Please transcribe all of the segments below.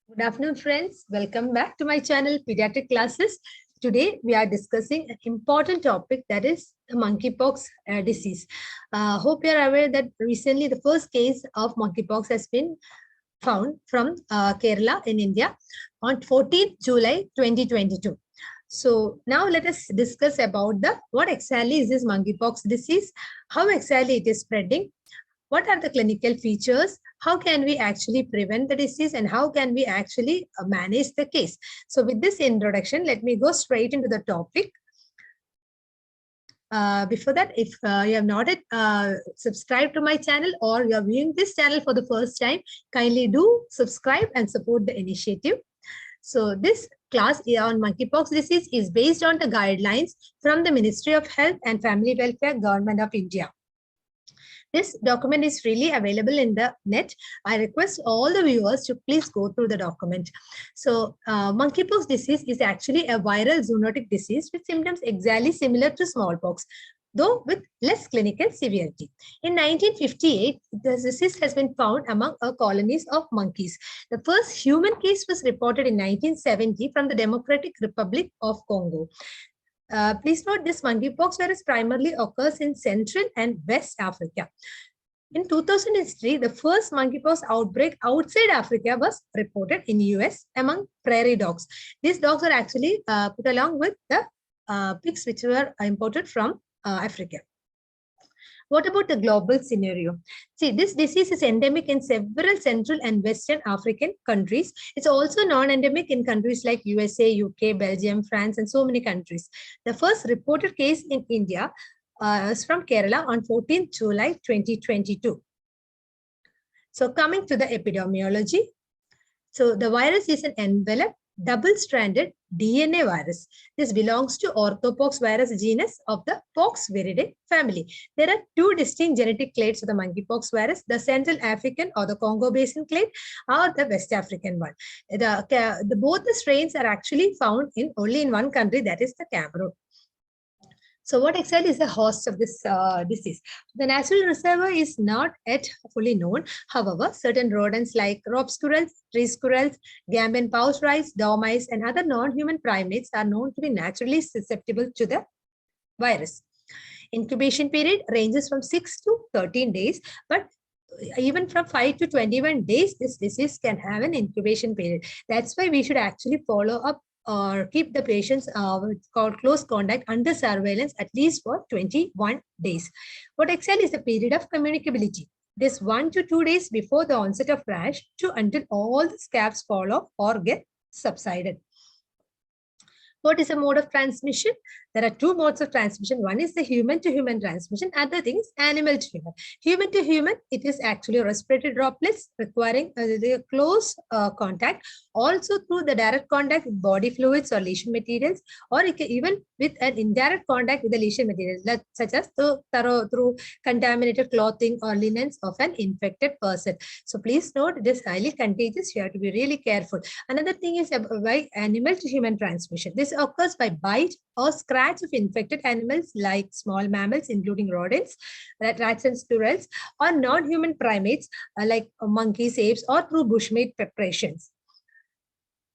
Good afternoon, friends. Welcome back to my channel, Pediatric Classes. Today, we are discussing an important topic that is the monkeypox disease. Hope you are aware that recently the first case of monkeypox has been found from Kerala in India on 14th July 2022. So now let us discuss about what exactly is this monkeypox disease, how exactly it is spreading, what are the clinical features, how can we actually prevent the disease, and how can we actually manage the case. So with this introduction, let me go straight into the topic. Before that, if you have not subscribed to my channel or you are viewing this channel for the first time, kindly do subscribe and support the initiative. So this class on monkeypox disease is based on the guidelines from the Ministry of Health and Family Welfare, Government of India. This document is freely available in the net. I request all the viewers to please go through the document. So monkeypox disease is actually a viral zoonotic disease with symptoms exactly similar to smallpox, though with less clinical severity. In 1958, the disease has been found among colonies of monkeys. The first human case was reported in 1970 from the Democratic Republic of Congo. Please note this monkeypox virus primarily occurs in Central and West Africa. In 2003, the first monkeypox outbreak outside Africa was reported in US among prairie dogs. These dogs are actually put along with the pigs which were imported from Africa. What about the global scenario? See, this disease is endemic in several Central and Western African countries. It's also non-endemic in countries like USA, UK, Belgium, France, and so many countries. The first reported case in India is from Kerala on 14th July 2022. So coming to the epidemiology. So the virus is an enveloped double-stranded DNA virus. This belongs to orthopox virus genus of the Poxviridae family. There are two distinct genetic clades of the monkeypox virus, the Central African or the Congo Basin clade or the West African one. Both the strains are actually found only in one country, that is the Cameroon. So what exactly is the host of this disease? The natural reservoir is not yet fully known. However, certain rodents like rock squirrels, tree squirrels, Gambian pouch rice, dormice, and other non-human primates are known to be naturally susceptible to the virus. Incubation period ranges from 6 to 13 days, but even from 5 to 21 days, this disease can have an incubation period. That's why we should actually follow up or keep the patients called close contact under surveillance at least for 21 days. What exactly is the period of communicability? This 1 to 2 days before the onset of rash to until all the scabs fall off or get subsided. What is a mode of transmission? There are two modes of transmission. One is the human-to-human transmission. Other thing is animal-to-human. Human-to-human, it is actually respiratory droplets requiring the close contact, also through the direct contact with body fluids or lesion materials, or it can even with an indirect contact with the lesion materials, such as through contaminated clothing or linens of an infected person. So please note, it is highly contagious. You have to be really careful. Another thing is by animal-to-human transmission. This occurs by bite or scratch of infected animals like small mammals, including rodents, rats and squirrels, or non-human primates like monkeys, apes, or through bushmeat preparations.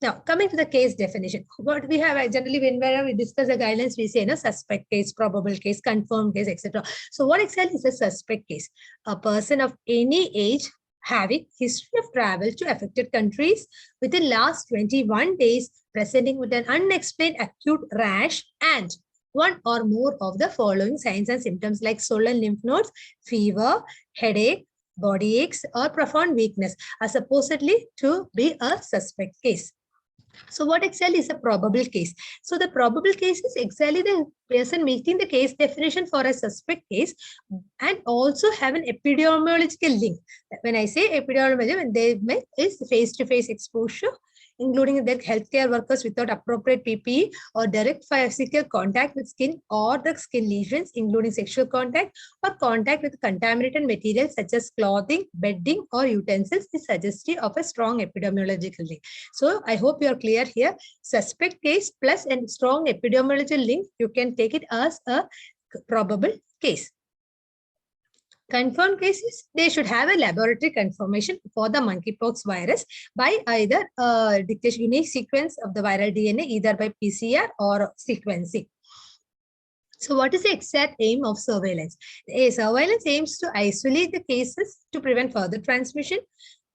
Now, coming to the case definition, what we have generally, whenever we discuss the guidelines, we say, suspect case, probable case, confirmed case, etc. So what exactly is a suspect case? A person of any age having history of travel to affected countries within last 21 days, presenting with an unexplained acute rash and one or more of the following signs and symptoms like swollen lymph nodes, fever, headache, body aches, or profound weakness are supposedly to be a suspect case. So what exactly is a probable case? So the probable case is exactly the person meeting the case definition for a suspect case and also have an epidemiological link. When I say epidemiology, when they make is face-to-face exposure, including the healthcare workers without appropriate PPE or direct physical contact with skin or the skin lesions, including sexual contact or contact with contaminated materials such as clothing, bedding, or utensils is suggestive of a strong epidemiological link. So I hope you are clear here. Suspect case plus a strong epidemiological link, you can take it as a probable case. Confirmed cases, they should have a laboratory confirmation for the monkeypox virus by either dictation unique sequence of the viral DNA, either by PCR or sequencing. So what is the exact aim of surveillance? Surveillance aims to isolate the cases to prevent further transmission.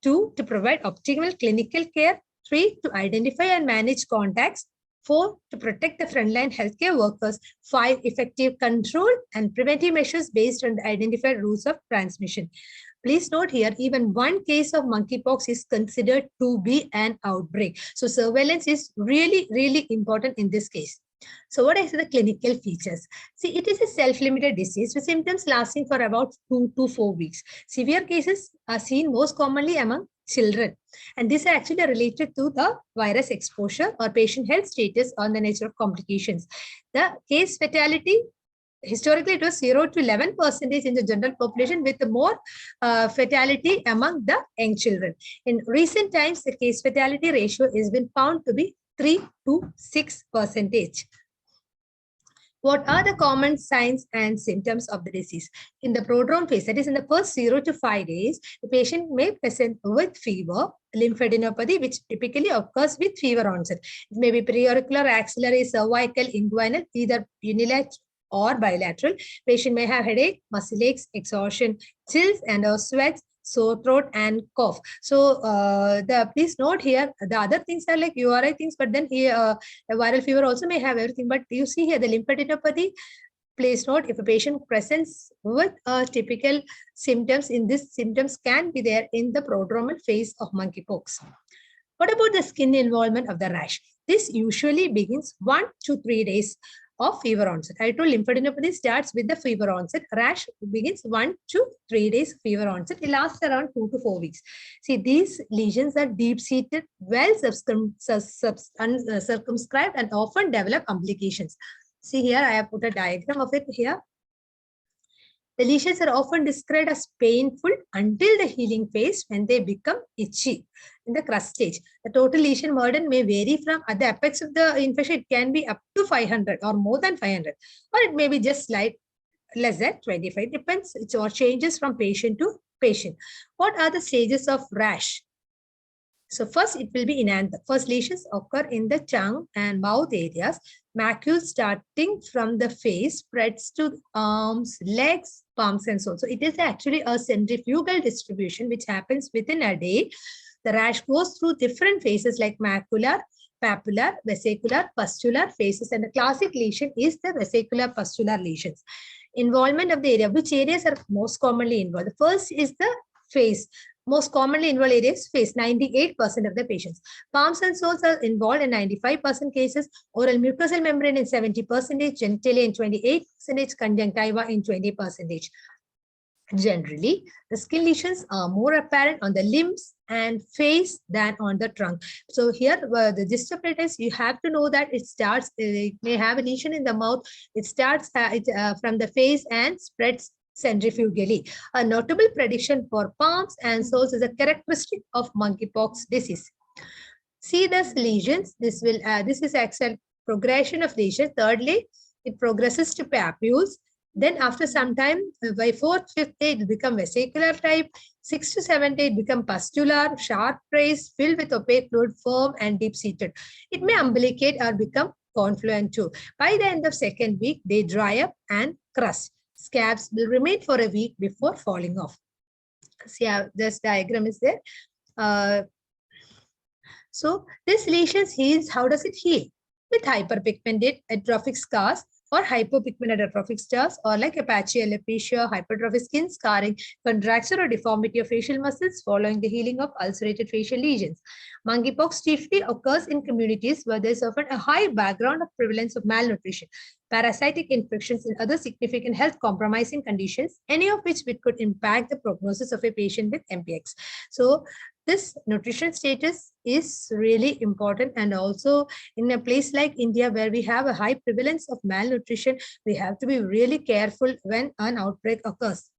2, to provide optimal clinical care. 3, to identify and manage contacts. 4, to protect the frontline healthcare workers. 5, effective control and preventive measures based on the identified routes of transmission. Please note here, even one case of monkeypox is considered to be an outbreak. So surveillance is really, really important in this case. So what are the clinical features? See, it is a self-limited disease with symptoms lasting for about 2 to 4 weeks. Severe cases are seen most commonly among children. And these are actually related to the virus exposure or patient health status on the nature of complications. The case fatality, historically it was 0 to 11% in the general population, with more fatality among the young children. In recent times, the case fatality ratio has been found to be 3 to 6%. What are the common signs and symptoms of the disease? In the prodrome phase, that is in the first 0 to 5 days, the patient may present with fever, lymphadenopathy, which typically occurs with fever onset. It may be preauricular, axillary, cervical, inguinal, either unilateral or bilateral. Patient may have headache, muscle aches, exhaustion, chills and or sweats, sore throat and cough. So please note here, the other things are like URI things, but then here a viral fever also may have everything. But you see here the lymphadenopathy. Please note, if a patient presents with typical symptoms, in this symptoms can be there in the prodromal phase of monkeypox. What about the skin involvement of the rash? This usually begins 1 to 3 days of fever onset. I told lymphadenopathy starts with the fever onset. Rash begins 1 to 3 days fever onset. It lasts around 2 to 4 weeks. See, these lesions are deep-seated, well circumscribed, and often develop complications. See here, I have put a diagram of it here. The lesions are often described as painful until the healing phase, when they become itchy in the crust stage. The total lesion burden may vary from, at the apex of the infection, it can be up to 500 or more than 500, or it may be just slight less than 25. Depends, or changes from patient to patient. What are the stages of rash? So first, it will be in anther. First, lesions occur in the tongue and mouth areas. Macules starting from the face spreads to arms, legs, palms, and so on. So it is actually a centrifugal distribution which happens within a day. The rash goes through different phases like macular, papular, vesicular, pustular phases, and the classic lesion is the vesicular pustular lesions. Involvement of the area. Which areas are most commonly involved? The first is the face. Most commonly involved areas face, 98% of the patients. Palms and soles are involved in 95% cases. Oral mucosal membrane in 70%, genitalia in 28%, conjunctiva in 20%. Generally, the skin lesions are more apparent on the limbs and face than on the trunk. So here, the gist of it is, you have to know that it starts, it may have a lesion in the mouth. It starts from the face and spreads centrifugally. A notable prediction for palms and soles is a characteristic of monkeypox disease. See these lesions. This is actual progression of lesion. Thirdly, it progresses to papules. Then after some time, by 4th, 5th day, it will become vesicular type. 6th to 7th day, it become pustular, sharp raised, filled with opaque fluid, firm and deep-seated. It may umbilicate or become confluent too. By the end of 2nd week, they dry up and crust. Scabs will remain for a week before falling off. See how this diagram is there. So this lesions heals. How does it heal? With hyperpigmented atrophic scars or hypopigmented atrophic scars, or like Apache alopecia, hypertrophic skin scarring, contracture or deformity of facial muscles following the healing of ulcerated facial lesions. Monkeypox chiefly occurs in communities where there is often a high background of prevalence of malnutrition, parasitic infections, and other significant health compromising conditions, any of which could impact the prognosis of a patient with MPX. So this nutrition status is really important, and also in a place like India where we have a high prevalence of malnutrition, we have to be really careful when an outbreak occurs.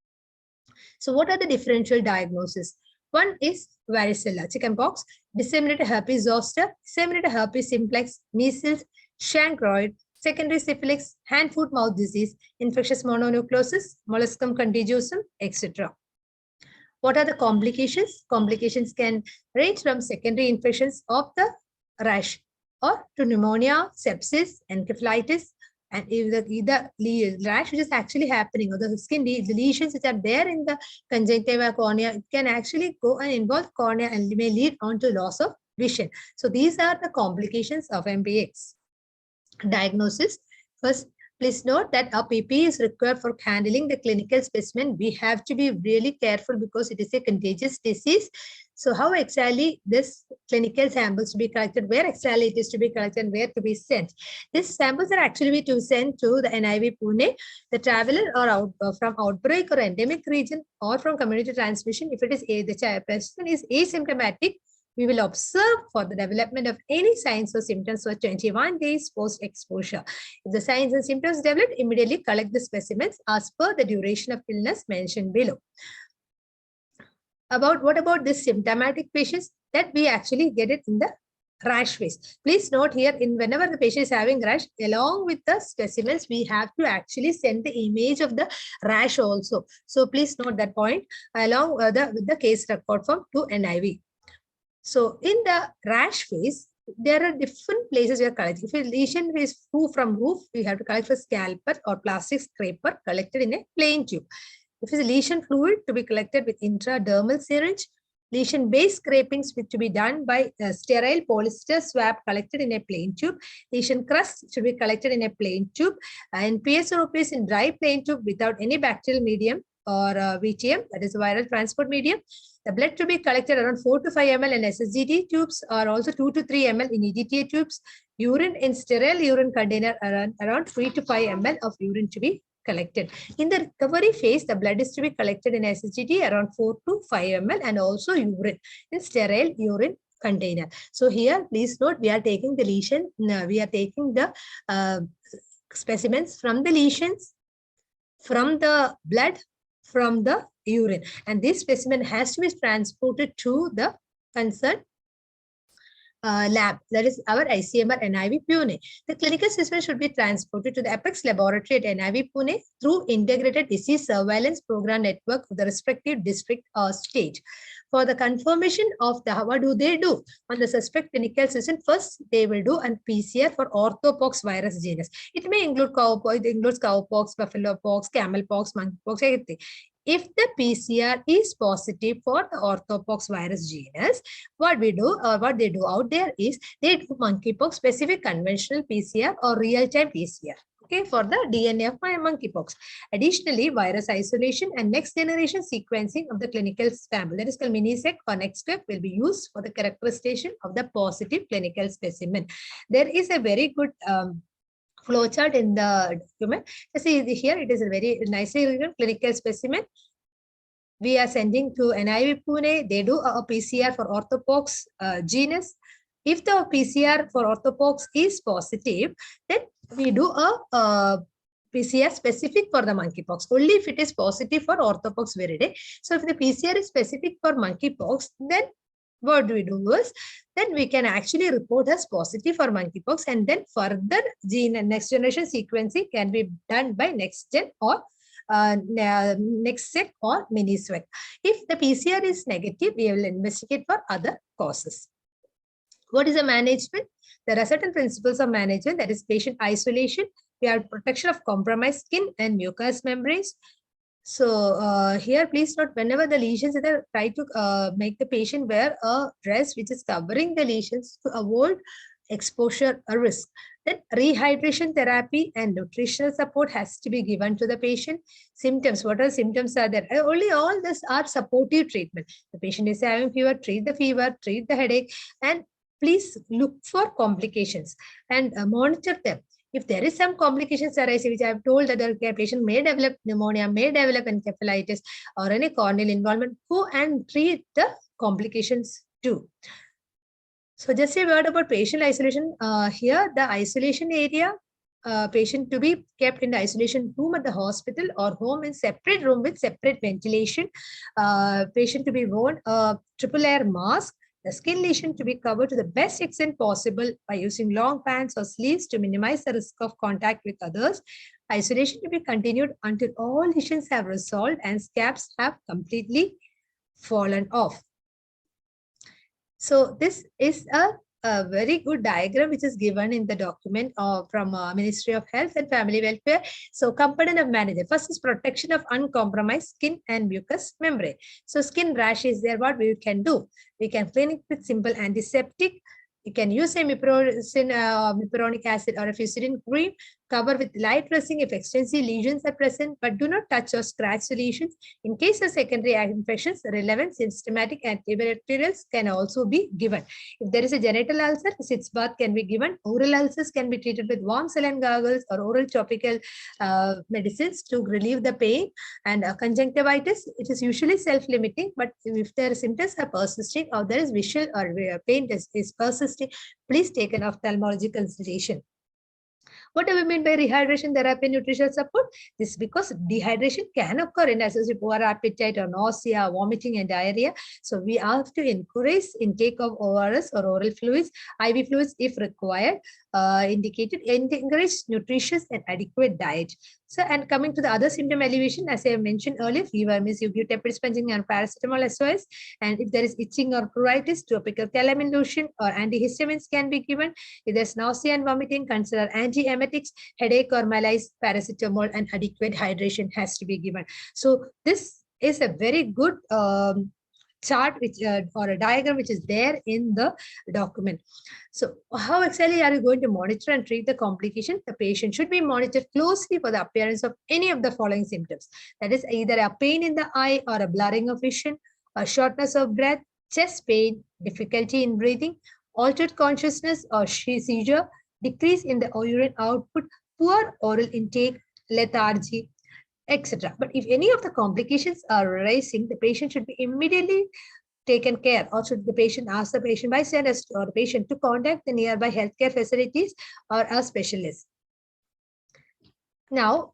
So what are the differential diagnoses? One is varicella, chickenpox, disseminated herpes zoster, disseminated herpes simplex, measles, chancroid, secondary syphilis, hand, foot, mouth disease, infectious mononucleosis, molluscum contagiosum, etc. What are the complications? Complications can range from secondary infections of the rash or to pneumonia, sepsis, encephalitis, and if the rash which is actually happening or the skin, the lesions which are there in the conjunctiva cornea, it can actually go and involve cornea and may lead on to loss of vision. So these are the complications of MPX. Diagnosis. First, please note that a PP is required for handling the clinical specimen. We have to be really careful because it is a contagious disease. So how exactly this clinical samples to be collected, where exactly it is to be collected, and where to be sent? These samples are actually to be sent to the NIV Pune, the traveler or from outbreak or endemic region or from community transmission. If it is the person is asymptomatic, we will observe for the development of any signs or symptoms for 21 days post-exposure. If the signs and symptoms develop, immediately collect the specimens as per the duration of illness mentioned below. What about this symptomatic patients? That we actually get it in the rash phase. Please note here, whenever the patient is having rash, along with the specimens, we have to actually send the image of the rash also. So please note that point along with the case record form to NIV. So in the rash phase, there are different places we are collecting. If a lesion is from roof, we have to collect a scalpel or plastic scraper collected in a plain tube. If it's a lesion fluid, to be collected with intradermal syringe. Lesion base scrapings to be done by sterile polyester swab collected in a plain tube. Lesion crust should be collected in a plain tube. And PS or OPS in dry plain tube without any bacterial medium or VTM, that is viral transport medium. The blood to be collected around 4 to 5 ml in SSGT tubes or also 2 to 3 ml in EDTA tubes. Urine in sterile urine container around 3 to 5 ml of urine to be collected. In the recovery phase, the blood is to be collected in SSGT around 4 to 5 ml and also urine in sterile urine container. So here, please note, we are taking the lesion, we are taking the specimens from the lesions, from the blood, from the urine, and this specimen has to be transported to the concerned lab, that is our ICMR NIV Pune. The clinical specimen should be transported to the Apex laboratory at NIV Pune through integrated disease surveillance program network of the respective district or state. For the confirmation of the, what do they do? On the suspect clinical specimen, first they will do a PCR for orthopox virus genus. It may include cowpox, it includes cowpox, buffalo pox, camel pox, monkeypox, everything. If the PCR is positive for the orthopox virus genus, what we do or what they do out there is they do monkeypox specific conventional PCR or real-time PCR. Okay, for the DNA of monkeypox. Additionally, virus isolation and next generation sequencing of the clinical sample, that is called minisec or NextSec, will be used for the characterization of the positive clinical specimen. There is a very good flowchart in the document. See here, it is a very nicely written clinical specimen. We are sending to NIV Pune. They do a PCR for orthopox genus. If the PCR for orthopox is positive, then we do a PCR specific for the monkeypox. Only if it is positive for orthopox viridae. So if the PCR is specific for monkeypox, then what do we do is, then we can actually report as positive for monkeypox, and then further gene and next generation sequencing can be done by NextGen or NextSec or minisec. If the PCR is negative, we will investigate for other causes. What is the management? There are certain principles of management, that is patient isolation. We have protection of compromised skin and mucous membranes. So here, please note, whenever the lesions are, try to make the patient wear a dress which is covering the lesions to avoid exposure risk. Then rehydration therapy and nutritional support has to be given to the patient. Symptoms, what are symptoms are there? Only all this are supportive treatment. The patient is having fever, treat the fever, treat the headache, and please look for complications and monitor them. If there is some complications arising, which I have told that the patient may develop pneumonia, may develop encephalitis or any corneal involvement, go and treat the complications too. So just a word about patient isolation. Here, the isolation area, patient to be kept in the isolation room at the hospital or home in separate room with separate ventilation. Patient to be worn a triple layer mask The skin lesion to be covered to the best extent possible by using long pants or sleeves to minimize the risk of contact with others. Isolation to be continued until all lesions have resolved and scabs have completely fallen off. So this is a very good diagram which is given in the document from Ministry of Health and Family Welfare. So component of management. First is protection of uncompromised skin and mucous membrane. So skin rash is there. What we can do? We can clean it with simple antiseptic. You can use a mupironic acid or a fusidin cream. Cover with light dressing if extensive lesions are present, but do not touch or scratch the lesions. In case of secondary infections, relevant systematic antibacterials can also be given. If there is a genital ulcer, sitz bath can be given. Oral ulcers can be treated with warm saline gargles or oral topical medicines to relieve the pain. And conjunctivitis, it is usually self-limiting, but if their symptoms are persisting or there is visual or pain is persisting, please take an ophthalmology consultation. What do we mean by rehydration therapy and nutritional support? This is because dehydration can occur in associated with poor appetite or nausea, vomiting, and diarrhea. So we have to encourage intake of ORS or oral fluids, IV fluids if required, indicated, and encourage nutritious and adequate diet. So, and coming to the other symptom alleviation, as I mentioned earlier, fever means you give tepid sponging and paracetamol SOS. And if there is itching or pruritus, topical calamine lotion or antihistamines can be given. If there's nausea and vomiting, consider antiemetics, headache or malaise, paracetamol, and adequate hydration has to be given. So this is a very good chart which or a diagram which is there in the document. So how exactly are you going to monitor and treat the complication? The patient should be monitored closely for the appearance of any of the following symptoms. That is either a pain in the eye or a blurring of vision, a shortness of breath, chest pain, difficulty in breathing, altered consciousness or seizure, decrease in the urine output, poor oral intake, lethargy, etc. But if any of the complications are arising, the patient should be immediately taken care, or should the patient ask the patient bystanders or the patient to contact the nearby healthcare facilities or a specialist. Now,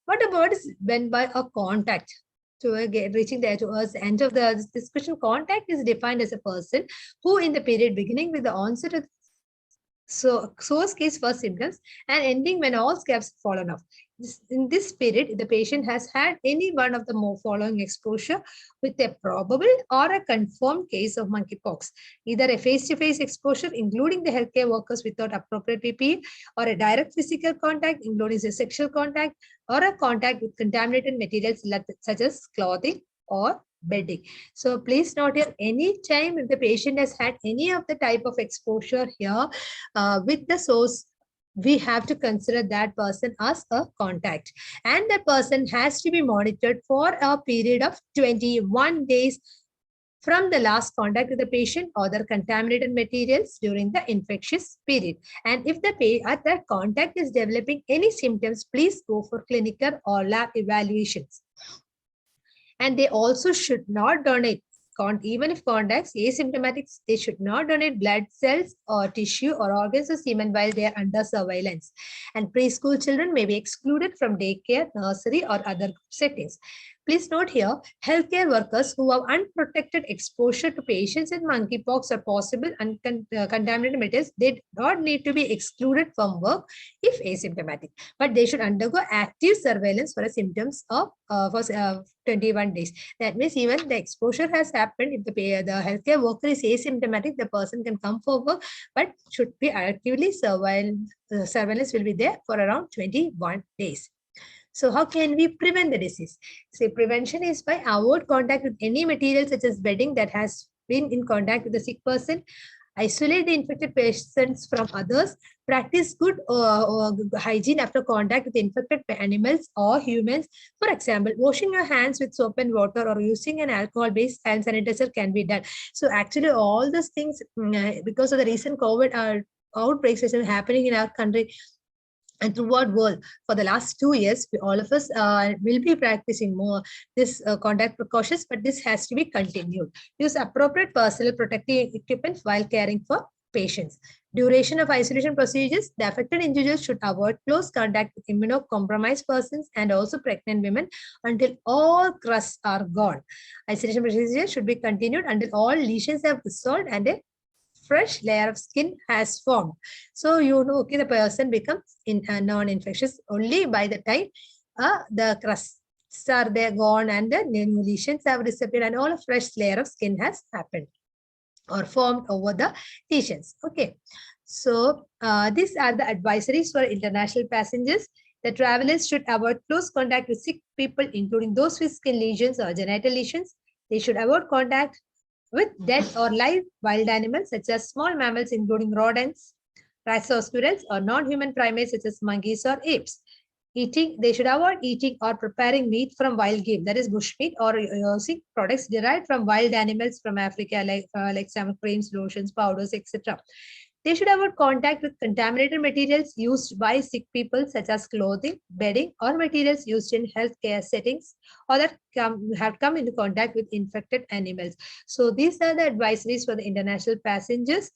what about is when by a contact? To reaching there to us, end of the discussion, contact is defined as a person who in the period beginning with the onset of source case first symptoms and ending when all scabs have fallen off. In this period, the patient has had any one of the following exposure with a probable or a confirmed case of monkeypox, either a face-to-face exposure, including the healthcare workers without appropriate PPE, or a direct physical contact, including a sexual contact, or a contact with contaminated materials such as clothing or bedding. So please note here, any time if the patient has had any of the type of exposure here with the source, we have to consider that person as a contact, and that person has to be monitored for a period of 21 days from the last contact with the patient or the contaminated materials during the infectious period. And if the at that contact is developing any symptoms, please go for clinical or lab evaluations. And they also should not donate, even if contacts asymptomatic, they should not donate blood cells or tissue or organs or semen while they are under surveillance. And preschool children may be excluded from daycare, nursery, or other settings. Please note here, healthcare workers who have unprotected exposure to patients with monkeypox or possible contaminated materials, they do not need to be excluded from work if asymptomatic, but they should undergo active surveillance for symptoms of 21 days. That means even the exposure has happened, if the healthcare worker is asymptomatic, the person can come for work, but should be actively surveilled. Surveillance will be there for around 21 days. So how can we prevent the disease? So prevention is by avoid contact with any material such as bedding that has been in contact with the sick person, isolate the infected patients from others, practice good hygiene after contact with infected animals or humans. For example, washing your hands with soap and water or using an alcohol-based hand sanitizer can be done. So actually all these things, because of the recent COVID outbreaks that are happening in our country, and throughout world for the last 2 years, all of us will be practicing more this contact precautions, but this has to be continued. Use appropriate personal protective equipment while caring for patients. Duration of isolation procedures. The affected individuals should avoid close contact with immunocompromised persons and also pregnant women until all crusts are gone. Isolation procedures should be continued until all lesions have dissolved and a fresh layer of skin has formed. So you know, okay, the person becomes non-infectious only by the time the crusts are there gone and the new lesions have disappeared and all a fresh layer of skin has happened or formed over the lesions. Okay, so these are the advisories for international passengers. The travelers should avoid close contact with sick people, including those with skin lesions or genital lesions. They should avoid contact with dead or live wild animals such as small mammals, including rodents, rats or squirrels, or non-human primates such as monkeys or apes. They should avoid eating or preparing meat from wild game, that is bushmeat, or using products derived from wild animals from Africa, like some creams, lotions, powders, etc. They should avoid contact with contaminated materials used by sick people, such as clothing, bedding, or materials used in healthcare settings, or that have come into contact with infected animals. So these are the advisories for the international passengers.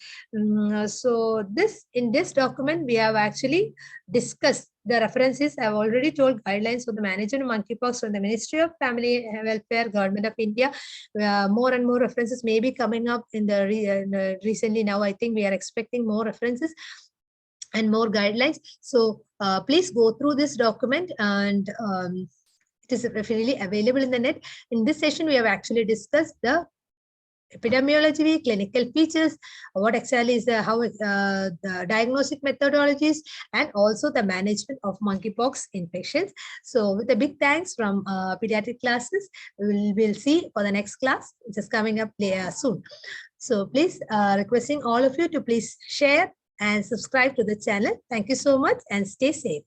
So in this document, we have actually discussed the references. I've already told guidelines for the management of monkeypox from the Ministry of Family Welfare, Government of India. More and more references may be coming up in the recently. Now I think we are expecting more references and more guidelines. So please go through this document, and it is freely available in the net. In this session, we have actually discussed the epidemiology, clinical features, what exactly is the diagnostic methodologies, and also the management of monkeypox infections. So with a big thanks from pediatric classes, we'll see for the next class, which is coming up soon. So please requesting all of you to please share and subscribe to the channel. Thank you so much and stay safe.